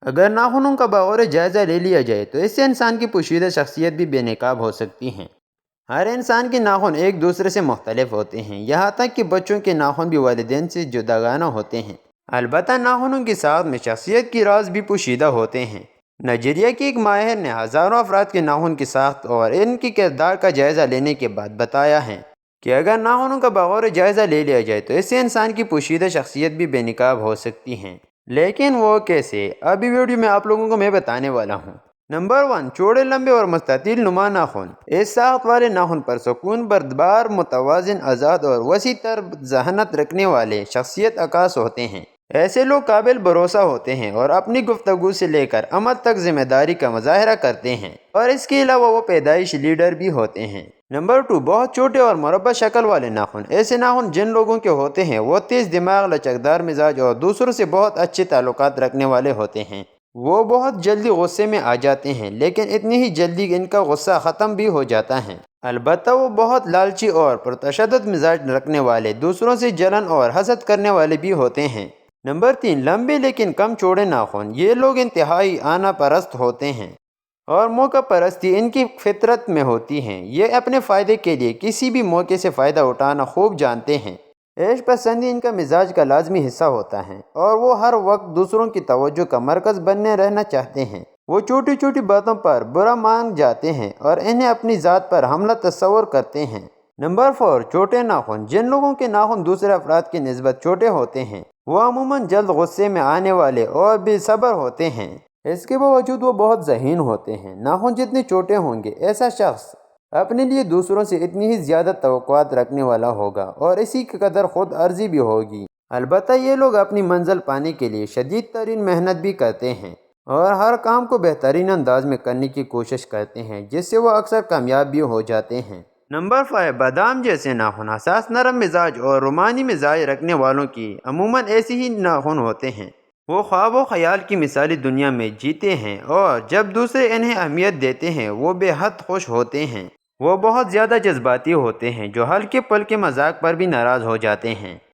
اگر ناخنوں کا بغور جائزہ لے لیا جائے تو اس سے انسان کی پوشیدہ شخصیت بھی بے نقاب ہو سکتی ہے۔ ہر انسان کے ناخن ایک دوسرے سے مختلف ہوتے ہیں، یہاں تک کہ بچوں کے ناخن بھی والدین سے جداگانہ ہوتے ہیں۔ البتہ ناخنوں کے ساتھ میں شخصیت کی راز بھی پوشیدہ ہوتے ہیں۔ نائجیریا کے ایک ماہر نے ہزاروں افراد کے ناخن کی ساخت اور ان کی کردار کا جائزہ لینے کے بعد بتایا ہے کہ اگر ناخنوں کا بغور جائزہ لے لیا جائے تو اس سے انسان کی پوشیدہ شخصیت بھی بے نقاب ہو سکتی ہے۔ لیکن وہ کیسے؟ ابھی ویڈیو میں آپ لوگوں کو میں بتانے والا ہوں۔ نمبر 1، چوڑے لمبے اور مستطیل نما ناخن۔ اس ساخت والے ناخن پر سکون بردبار، متوازن، آزاد اور وسیع تر ذہانت رکھنے والے شخصیت عکاس ہوتے ہیں۔ ایسے لوگ قابل بھروسہ ہوتے ہیں اور اپنی گفتگو سے لے کر عمل تک ذمہ داری کا مظاہرہ کرتے ہیں، اور اس کے علاوہ وہ پیدائشی لیڈر بھی ہوتے ہیں۔ نمبر 2، بہت چھوٹے اور مربع شکل والے ناخن۔ ایسے ناخن جن لوگوں کے ہوتے ہیں وہ تیز دماغ، لچکدار مزاج اور دوسروں سے بہت اچھے تعلقات رکھنے والے ہوتے ہیں۔ وہ بہت جلدی غصے میں آ جاتے ہیں، لیکن اتنی ہی جلدی ان کا غصہ ختم بھی ہو جاتا ہے۔ البتہ وہ بہت لالچی اور پرتشدد مزاج رکھنے والے، دوسروں سے جلن اور حسد کرنے والے بھی ہوتے ہیں۔ نمبر 3، لمبے لیکن کم چوڑے ناخن۔ یہ لوگ انتہائی آنا پرست ہوتے ہیں اور موقع پرستی ان کی فطرت میں ہوتی ہے۔ یہ اپنے فائدے کے لیے کسی بھی موقع سے فائدہ اٹھانا خوب جانتے ہیں۔ عیش پسندی ان کا مزاج کا لازمی حصہ ہوتا ہے اور وہ ہر وقت دوسروں کی توجہ کا مرکز بنے رہنا چاہتے ہیں۔ وہ چھوٹی چھوٹی باتوں پر برا مان جاتے ہیں اور انہیں اپنی ذات پر حملہ تصور کرتے ہیں۔ نمبر 4، چھوٹے ناخن۔ جن لوگوں کے ناخن دوسرے افراد کی نسبت چھوٹے ہوتے ہیں وہ عموماً جلد غصے میں آنے والے اور بے صبر ہوتے ہیں۔ اس کے باوجود وہ بہت ذہین ہوتے ہیں۔ ناخن جتنے چھوٹے ہوں گے ایسا شخص اپنے لیے دوسروں سے اتنی ہی زیادہ توقعات رکھنے والا ہوگا اور اسی کی قدر خود ارزی بھی ہوگی۔ البتہ یہ لوگ اپنی منزل پانے کے لیے شدید ترین محنت بھی کرتے ہیں اور ہر کام کو بہترین انداز میں کرنے کی کوشش کرتے ہیں، جس سے وہ اکثر کامیاب بھی ہو جاتے ہیں۔ نمبر 5، بادام جیسے ناخن۔ حساس، نرم مزاج اور رومانی مزاج رکھنے والوں کی عموماً ایسے ہی ناخن ہوتے ہیں۔ وہ خواب و خیال کی مثالی دنیا میں جیتے ہیں اور جب دوسرے انہیں اہمیت دیتے ہیں وہ بے حد خوش ہوتے ہیں۔ وہ بہت زیادہ جذباتی ہوتے ہیں جو ہلکے پھلکے مذاق پر بھی ناراض ہو جاتے ہیں۔